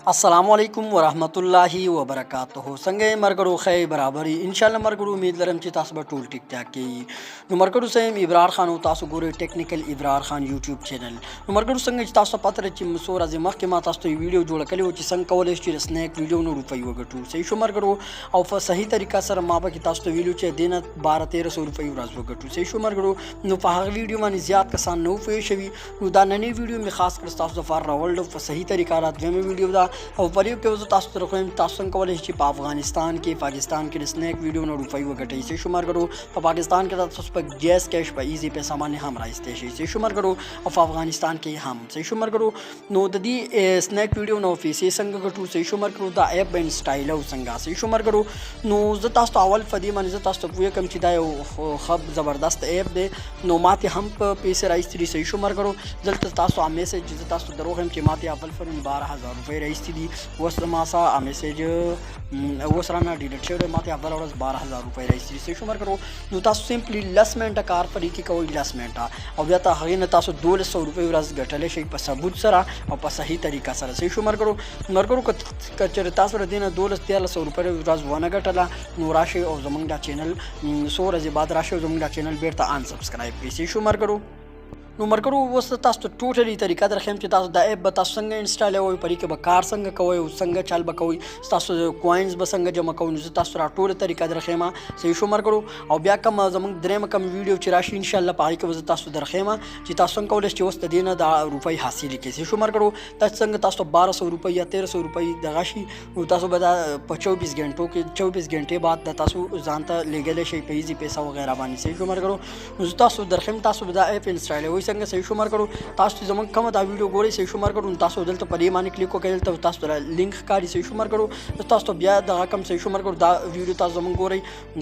अस्सलामुअलैकुम वरहमतुल्लाहि वबरकातुहू संगे मरगरू खै बराबरी इंशाल्लाह मरगरू उम्मीद लरम چې تاسو به ټول ټیک ټاک کې نو مرګرو سیم ابرار خان او تاسو ګوري ټیکنیکل ابرار خان یوټیوب چینل نو مرګرو څنګه چې تاسو پته لرئ چې مسور از مخکې ما تاسو ته ویډیو جوړ کړی و چې څنګه کولای شئ چې سنیک ویډیو نو روپۍ وګټو صحیح شو مرګرو او په صحیح طریقه سره ما به تاسو ته ویډیو چې دینه 12-1300 روپۍ ورځ وګټو صحیح شو مرګرو نو په هغه ویډیو باندې زیات کسان نو پوه شوي نو دا نننی ویډیو می خاص کر تاسو لپاره راوړل په صحیح طریقه راځم ویډیو دا او پریو کې تاسو ته کوم تاسو څنګه کولای شئ په افغانستان کې پاکستان کې سنیک ویډیو نو روپۍ وګټئ صحیح شو مرګرو په پاکستان کې تاسو په جیس کیش په ایزی پیسې باندې هم راځي صحیح شو مرګرو او په افغانستان کې هم صحیح شو مرګرو نو د دې سنیک ویډیو نو پیسې څنګه ګټو صحیح شو مرګرو دا اپ بین سټایل او څنګه صحیح شو مرګرو نو زه تاسو ته اول فدی باندې زه تاسو ته پوهه کوم چې دا یو خب زبردست اپ دی نو ماته هم په پیسې راځي صحیح شو مرګرو دلته تاسو ا میسج چې تاسو دروغ هم چې ماته اول فرن 12000 روپۍ راځي دي وسره ماسا ا میسج وسرانه ډیلیټ شوی ماته اول ورځ 12000 روپۍ راځي صحیح شو مرګرو نو تاسو سمپلی لس منټه کار پرې کې کوئ لس منټه او بیا ته هغې نه تاسو 1200 روپۍ ورځ ګټلی شئ په ثبوت سره او په صحیح طریقه سره صحیح شو مرګرو که چېرې تاسو له دې نه 1200-1300 روپۍ ورځ ونه ګټله نو راشئ او زموږ دا چینل څو ورځې بعد راشئ او زموږ دا چینل بیرته ان سبسکرایب کړئ صحیح شو مرګرو نو مرګرو اوس تاسو ته ټوټلی طریقه درخیم چې تاسو دا اپ به تاسو څنګه انسټالوئ پرې کې به کار څنګه کوئ او څنګه چل به کوئ تاسو کوینز به څنګه جمع کوئ نو زه تاسو را ټوله طریقه درخیم صحیح شو مرګرو او بیا کوم زموږ درېیمه کوم ویډیو چې راشي انشاءالله په هغې کې به زه تاسو درخیم چې تاسو څنګه کولی شئ چې اوس د دې نه دا روپۍ حاصلې کړئ صحیح شو مرګرو تاسو څنګه تاسو 1200 روپۍ یا 1300 روپۍ دغه شي نو تاسو به دا په 24 غنټو کې 24 غنټې بعد د تاسو ځان ته لیږلی شئ په ایزي پیسه وغیره باندې صحیح شو مرګرو نو زه تاسو درخیم تاسو به دا اپ انسټالوئ څنګه صحیح شو مرګرو تاسو چې زموږ کومه دا ویډیو ګورئ صحیح شو مرګرو تاسو دلته په دې باندې کلیک وکړئ دلته تاسو ته لینک ښکاري صحیح شو مرګرو تاسو ته بیا دغه کوم صحیح شو مرګرو دا ویډیو تاسو زموږ ګورئ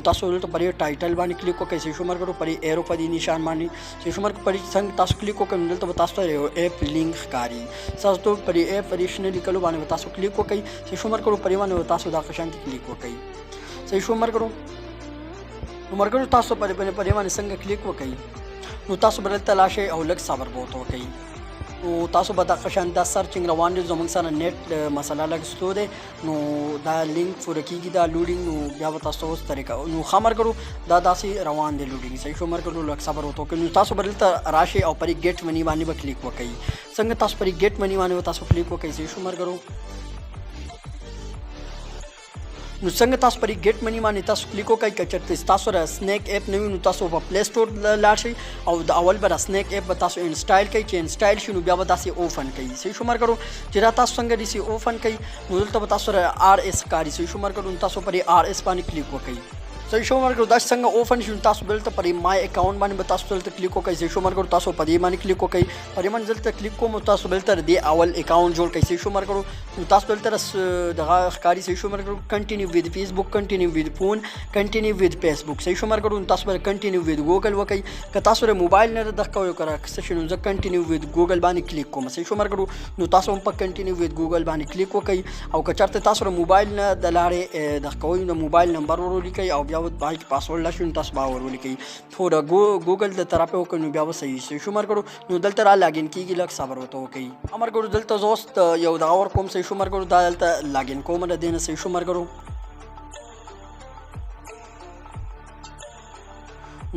تاسو دلته په دې ټایټل باندې کلیک وکړئ صحیح شو مرګرو په دې ایرو په دې نشان باندې صحیح شو مرګرو په دې څنګه تاسو کلیک وکړئ دلته به تاسو ته یو اپ لینک ښکاري تاسو ته په دې اپ اډیشنل لیکلو باندې تاسو کلیک وکړئ صحیح شو مرګرو په دې باندې تاسو دا قشنګ کلیک وکړئ صحیح شو مرګرو نو مرګرو تاسو په دې باندې څنګه کلیک وکړئ نو تاسو به دلته لاشئ او لږ صبر به ورته وکړئ نو تاسو به دا قشان دا سرچنګ روان دي زموږ سره نیټ مسله لږ سلو دی نو دا لینک پوره کېږي دا لوډینګ نو بیا به تاسو اوس طریقه نو ښه مرګرو دا داسې روان دی لوډینګ صحیح شو مرګرو لږ صبر ورته وکړئ نو تاسو به دلته راشئ او پرې ګیټ مني باندې به کلیک وکړئ څنګه تاسو پرې ګیټ مني باندې به تاسو کلیک وکړئ صحیح شو مرګرو نو څنګه تاسو پرې ګیټ مني باندې تاسو کلیک وکړئ که چېرته تاسو سره سنیک اپ نه وي نو تاسو په پلی سټور لاړ شئ او د اول به سنیک اپ به تاسو انسټایل کړئ چې انسټایل شي نو بیا به داسې اوپن کړئ صحیح شو مرګرو چې دا تاسو څنګه داسې اوپن کړئ نو دلته به تاسو سره آر ایس ښکاري صحیح شو مرګرو نو تاسو پرې آر ایس باندې کلیک وکړئ صحیح شو مرګرو دا څنګه اوپن شي تاسو دلته پرې مای اکاونټ باندې به تاسو دلته کلیک وکړئ صحیح شو مرګرو تاسو په دې باندې کلیک وکړئ په دې باندې دلته کلیک کوم تاسو دلته دې اول اکاونټ جوړ کړئ صحیح شو مرګرو نو تاسو دلته دغه ښکاري صحیح شو مرګرو کنټینیو وید فیسبوک کنټینیو وید فون کنټینیو وید فیسبوک صحیح شو مرګرو نو تاسو به کنټینیو وید ګوګل وکړئ که تاسو ر موبایل نه دغه کوئ کړه څه شي نو زه کنټینیو وید ګوګل باندې کلیک کوم صحیح شو مرګرو نو تاسو هم په کنټینیو وید ګوګل باندې کلیک وکړئ او که چېرته تاسو ر موبایل نه د لارې دغه کوئ نو موبایل نمبر ور ولیکئ او بیا باندې پاسورډ لاشي نو تاسو به ور ولیکئ تھوڑا ګوګل د طرفه وکړئ نو بیا به صحیح شو مرګرو نو دلته را لاګین کېږي لږ صبر ورته وکړئ مرګرو دلته زه اوس یو دغه ور کوم صحیح شو مرګرو دا دلته لاګین کوم د دې نه صحیح شو مرګرو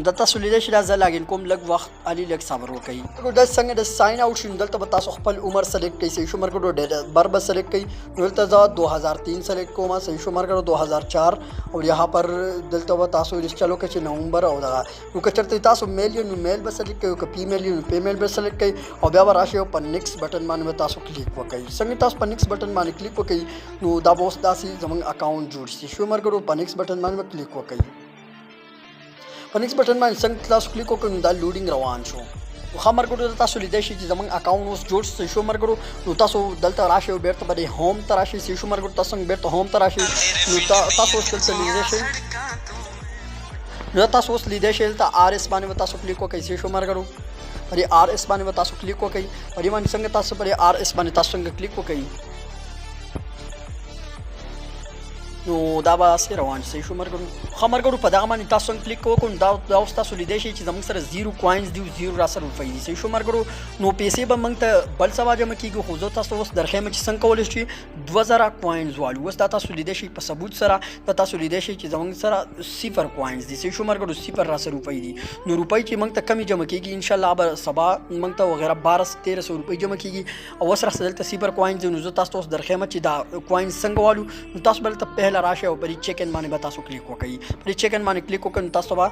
دا تاسو لیدلی شئ دا زه لاګین کوم لږ وخت علي لږ صبر وکړئ دا څنګه د ساین آوټ شي نو دلته به تاسو خپل عمر سلیکټ کړئ صحیح شو مرګرو ډیټ اف برث به سلیکټ کړئ نو دلته زه 2003 سلیکټ کوم صحیح شو مرګرو 2004 اور یہاں پر دلته به تاسو چلو کړئ چې نومبر او دغه نو که چېرته تاسو میل یو نو میل به سلیکټ کړئ که فیمیل یو نو فیمیل به سلیکټ کړئ او بیا به راشئ او په نیکس بټن باندې به تاسو کلیک وکړئ څنګه تاسو په نیکس بټن باندې کلیک وکړئ نو دا به اوس داسې زموږ اکاونټ جوړ شي شو مرګرو په نیکس بټن باندې به کلیک وکړئ په نیکس بټن باندې څنګه تاسو کلیک وکړئ نو دا لوډینګ روان شو نو ښه مرګرو تاسو لیدلی شئ چې زموږ اکاونټ اوس جوړ صحیح شو مرګرو نو تاسو دلته راشئ او بیرته به هوم ته راشئ صحیح شو مرګرو تاسو بیرته هوم ته راشئ نو تاسو اوس دلته لیدلی شئ نو تاسو اوس لیدلی شئ دلته آر ایس باندې به تاسو کلیک وکړئ صحیح شو مرګرو پر آر ایس باندې به تاسو کلیک وکړئ پر دې باندې څنګه تاسو پر آر ایس باندې تاسو څنګه کلیک وکړئ نو دا به هسې روان شي. صحیح شو ملګرو. ښه ملګرو په دغه باندې تاسو هم کلیک وکړو. دا اوس تاسو لیدی شئ چې زموږ سره 0 کوینز دي او 0 راسره روپۍ دي. صحیح شو ملګرو. نو پیسې به موږ ته بل سبا جمع کېږي، خو زه تاسو اوس درښیم چې څنګه کولی شئ 2000 کوینز والو. اوس دا تاسو لیدی شئ په ثبوت سره، دا تاسو لیدی شئ چې زموږ سره 0 کوینز دي. صحیح شو ملګرو. 0 راسره روپۍ دي. نو روپۍ چې موږ ته کمې جمع کېږي انشاءالله به سبا موږ ته وغیره 1200-1300 روپۍ جمع کېږي. او اوس راسره دلته 0 کوینز دي. نو زه تاسو اوس درښیم چې دا کوینز څنګه والو. نو تاسو به دلته پهله راشئ او په دې چیک ان باندې به تاسو کلیک وکړئ. په دې چیک ان باندې کلیک وکړئ نو تاسو به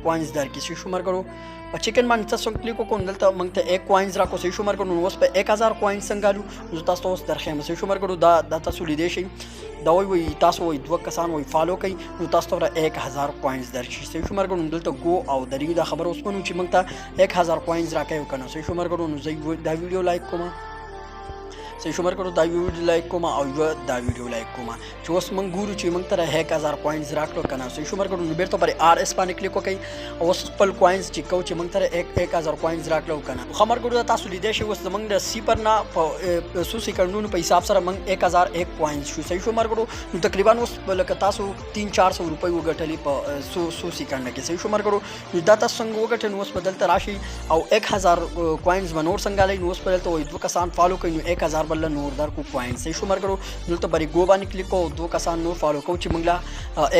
کوینز درکړي. صحیح شو ملګرو. په چیک ان باندې تاسو کلیک وکړو نو دلته موږ ته 1 کوینز راکړو. صحیح شو ملګرو. نو اوس په 1000 کوینز څنګه الو نو تاسو اوس درښیم. صحیح شو ملګرو. دا تاسو لیدی شئ. دا وایي تاسو وایي 2 کسان وایي فالو کوي نو تاسو ته 1000 کوینز درشي. صحیح شو ملګرو. نو دلته گو او درې دا خبره اوس منو چې موږ ته 1000 کوینز راکوي او کنه. صحیح شو ملګرو. نو زه دا ویډیو لایک کوم. صحیح شو ملګرو. دا ویډیو لایک کوم او دا ویډیو لایک کوم چې اوس موږ ګورو چې موږ ته 1000 کوینز راکړو کنه. صحیح شو ملګرو. نو بیرته پر آر اس باندې کلیک وکړئ او اوس خپل کوینز چې کو چې موږ ته 1000 کوینز راکړو کنه. خو ملګرو تاسو لیدی شئ اوس زموږ د 0 نه په 100 سکندونو په حساب سره موږ 1001 کوینز شو. صحیح شو ملګرو. نو تقریبا اوس لکه تاسو 300-400 روپۍ وګټلې په 100 سکند کې. صحیح شو ملګرو. نو دا تاسو څنګه وګټئ نو اوس بدلته راشي او 1000 کوینز به نور څنګه لای. نو اوس بدلته وایي 2 کسان فالو کوي نو 1000 بل نور درکو کوینز. صحیح شو ملګرو. دلته بری گو باندې کلیک کوو 2 کسان نور فالو کوو چې موږ له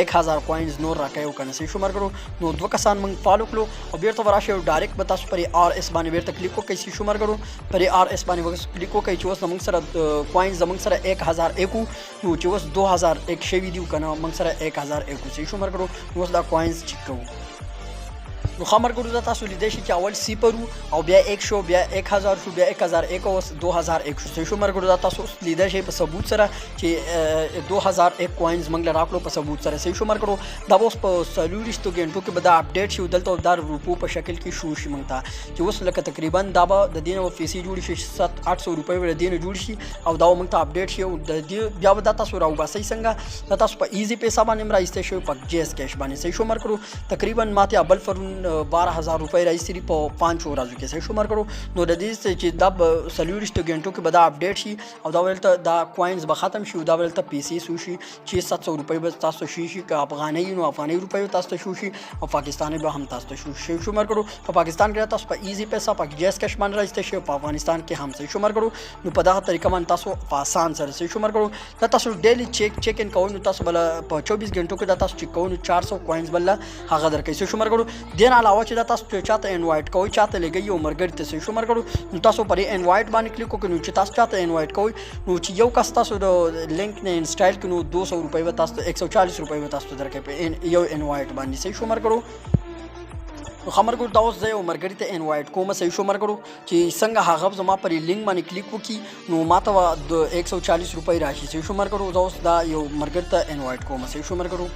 1000 کوینز نور راکوي کنه. صحیح شو ملګرو. نو 2 کسان موږ فالو کړو او بیرته وراشي او ډایرکټ به تاسو پر آر اس باندې بیرته کلیک وکړئ. صحیح شو ملګرو. پر آر اس باندې کلیک وکړئ چې اوس موږ سره کوینز موږ سره 1001 نو چې اوس 2001 شوي دي کنه. موږ سره 1001. صحیح شو ملګرو. نو اوس دا کوینز چیک کوو. نو ښه ملګرو دا تاسو لیدی شئ چې اول 0 او بیا 1 شو بیا 1000 شو بیا 1001 اوس 2001 شو. صحیح شو ملګرو. دا تاسو لیدی شئ په ثبوت سره چې 2001 کوینز موږ له راکړو په ثبوت سره. صحیح شو ملګرو. دا اوس په 40 غنټو کې به دا اپډیټ شي دلته د روپو په شکل کې شو شي موږ ته چې اوس لکه تقریبا دا به د دې نه پیسې جوړ شي 700-800 روپۍ ول دې نه جوړ شي او دا موږ ته اپډیټ شي او د دې بیا به دا تاسو راوباسئ څنګه. دا تاسو په ایزی پیسه باندې راایسته شئ په جی اس کیش باندې. صحیح شو ملګرو. تقریبا ماته بل فرون 12000 روپۍ راایستې په 5 ورځو کې. صحیح شو ملګرو. نو د دې چې دا 40 غنټو کې به دا اپډیټ شي او دا ولته دا کوینز به ختم شي او دا ولته پیسې سو شي چې 700 روپۍ به تاسو شي که افغاني نو افغاني روپۍ تاسو ته شو شي او پاکستاني به هم تاسو ته شو شي ملګرو. په پاکستان کې تاسو په ایزی پیسه په جی اس کیش باندې راایستې شي په افغانستان کې هم. صحیح شو ملګرو. نو په دغه طریقه باندې تاسو په آسان سره. صحیح شو ملګرو. دا تاسو ډیلی چیک ان کوئ نو تاسو بل په 24 غنټو کې دا تاسو چیک کوئ نو 400 کوینز بل هغه درکې. صحیح شو ملګرو. دین علاوه چې دا تاسو چاته انوایټ کوئ چاته لګي یو مرګر ته. صحیح شو ملګرو. نو تاسو پر انوایټ باندې کلیک وکړئ نو چې تاسو چاته انوایټ کوئ نو چې یو کس تاسو د لینک نه انسټال کړي نو 200 روپۍ به تاسو 140 روپۍ به تاسو درکې په یو انوایټ باندې. صحیح شو ملګرو. نو ښه ملګرو دا اوس زه یو ملګري ته انوایټ کوم. صحیح شو ملګرو. چې څنګه هغه زما پر لینک باندې کلیک وکړي نو ماته د 140 روپۍ راشي. صحیح شو ملګرو. زه اوس دا یو ملګري ته انوایټ کوم. صحیح شو ملګرو.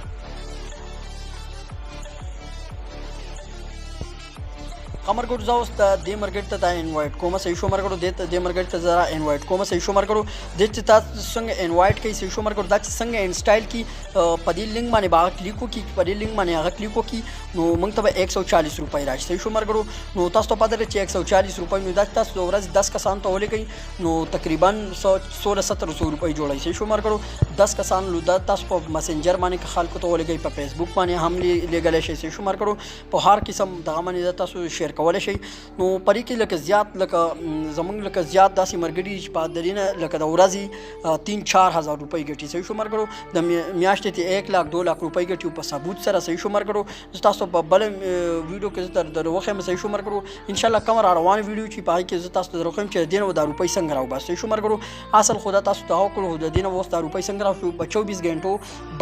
خمرګور زه اوس د دې مرګري ته دا انوایټ کوم. صحیح شو ملګرو. دې مرګري ته زه انوایټ کوم. صحیح شو ملګرو. دې چې تاسو څنګه انوایټ کوئ. صحیح شو ملګرو. دا چې څنګه انسټال کی په دې لینک باندې باغ کلیک وکړي په دې لینک باندې هغه کلیک وکړي نو موږ ته به 140 روپۍ راشي. صحیح شو ملګرو. نو تاسو ته پته لري چې 140 روپۍ نو دا تاسو د ورځې 10 کسان ته ولګئ نو تقریبا 1600 روپۍ جوړوي. صحیح شو ملګرو. 10 کسان لو دا تاسو په مسنجر باندې خلکو ته ولګئ په فیسبوک باندې هم لګلای شئ. صحیح شو ملګرو. په هر قسم دغه باندې تاسو شیر کولای شئ. نو پرې کې لکه زیات لکه زمونږ لکه زیات داسې مرګري چې په درینه لکه د ورځې 3-4 هزار روپۍ ګټي. صحیح شو ملګرو. د میاشتې ته 1 لاک 2 لاک روپۍ ګټي په ثبوت سره. صحیح شو ملګرو. زه تاسو په بل ویډیو کې در وښیم. صحیح شو ملګرو. ان شاء الله کوم را روان ویډیو چې په هغې کې زه تاسو ته در وښیم چې د دې نه دا روپۍ څنګه راوباسئ. صحیح شو ملګرو. اصل خو دا تاسو ته وکړو د دې نه اوس دا روپۍ څنګه راشو په 24 غنټو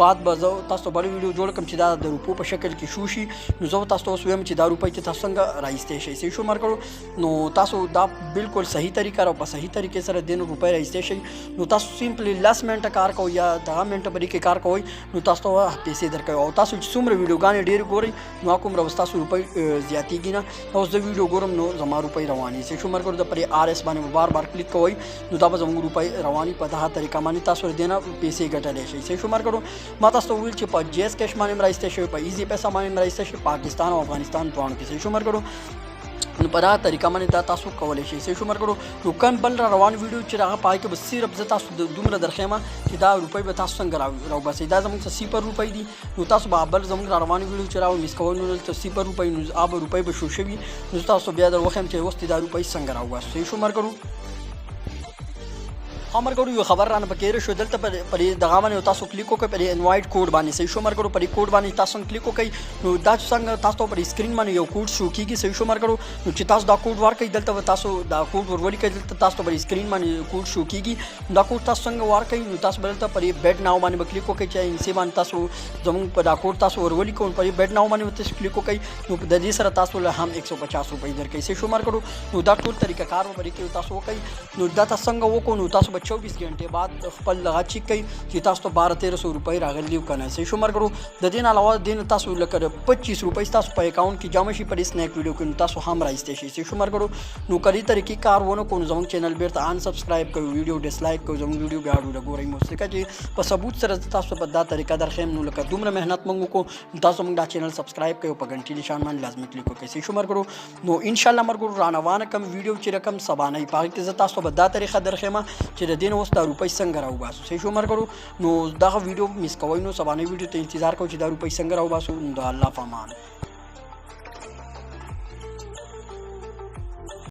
بعد به زه تاسو ته بل ویډیو جوړ کړم چې دا د روپو په شکل کې شو شي نو زه تاسو ته اوس وایم چې دا روپۍ چې تاسو څنګه راایستې شئ. صحیح شو ملګرو. نو تاسو دا بالکل صحیح طریقه او په صحیح طریقې سره د روپۍ راایستې شئ. نو تاسو سیمپلی 10 منټه کار کوئ یا 10 منټه پرې کې کار کوئ نو تاسو ته پیسې درکوي. او تاسو چې څومره ویډیوګانې ډېرې ګورئ نو کوم روز تاسو روپۍ زیاتېږي نه. اوس زه ویډیو ګورم نو زما روپۍ روانې. صحیح شو ملګرو. د پرې آر اس باندې بار بار کلیک کوئ نو دا به زموږ روپۍ روانې په دغه طریقه باندې تاسو له دې نه پیسې ګټلی شئ. صحیح شو ملګرو. ما تاسو ته وویل چې په جی اس کیش باندې هم راایستی شوی په ایزي پیسه باندې هم راایستی شوی پاکستان او افغانستان دواړو کې. صحیح شو ملګرو. نو په دا طریقه باندې دا تاسو کولی شئ. صحیح شو ملګرو. نو کوم بل را روان ویډیو چې هغه په هغې کې به صرف زه تاسو دومره درښیم چې دا روپۍ به تاسو څنګه راوباسئ. دا زموږ څه 0 روپۍ دي. نو تاسو به بل زموږ را روان ویډیو چې راو میس کوئ نو دلته 0 روپۍ نو هغه روپۍ به شو شوي. نو تاسو بیا در وښیم چې اوس دا روپۍ څنګه راوباسو. صحیح شو ملګرو. ملګرو یو خبر رانه پکې شو دلته پر دغه باندې تاسو کلیک وکړئ پر انوایټ کوډ باندې. صحیح شو ملګرو. پر کوډ باندې تاسو کلیک وکړئ نو دا څنګه تاسو پر اسکرین باندې یو کوډ شو کیږي. صحیح شو ملګرو. نو چې تاسو دا کوډ ورکړئ دلته تاسو دا کوډ ولیکئ. دلته تاسو پر اسکرین باندې کوډ شو کیږي. دا کوډ تاسو څنګه ورکړئ نو تاسو دلته پر بیډ ناو باندې کلیک وکړئ چې انسی باندې تاسو زموږ په دا کوډ تاسو ولیکئ. پر بیډ ناو باندې تاسو کلیک وکړئ نو د دې سره تاسو له هم 150 روپۍ درکړئ. صحیح شو ملګرو. نو دا ټول طریقه کار وبري کې تاسو وکړئ. نو دا تاسو څنګه وکړو نو تاسو به 24 غنټې بعد خپل لغه چیک کوي چې تاسو ته 1200 روپۍ راغلي او کنه. صحیح شو ملګرو. د دې نه علاوه دین تاسو لکه 25 روپۍ تاسو په اکاونټ کې جمع شي پر سنیک ویډیو کې تاسو هم راځئ شي. صحیح شو ملګرو. نو کړي طریقې کار ونه کو زموږ چینل بیرته ان سبسکرایب کوئ ویډیو ډیسلایک کوئ زموږ ویډیو بیا ګورئ مو څه چې په ثبوت سره تاسو په دا طریقه درخم نو لکه دومره مهنت مونږ کو تاسو موږ دا چینل سبسکرایب کوئ په غنټې نشان باندې لازمي کلیک وکړئ. صحیح شو ملګرو. نو ان شاء الله ملګرو رانوانه کوم ویډیو چې رقم سبانه پاره کې زه تاسو په دا طریقه درخم چې د دین اوس دا روپۍ څنګه راوباسو. صحیح شو ملګرو. نو دا ویډیو میس کوئ نو سبانه ویډیو ته انتظار کوئ چې دا روپۍ څنګه راوباسو. نو د الله په امان.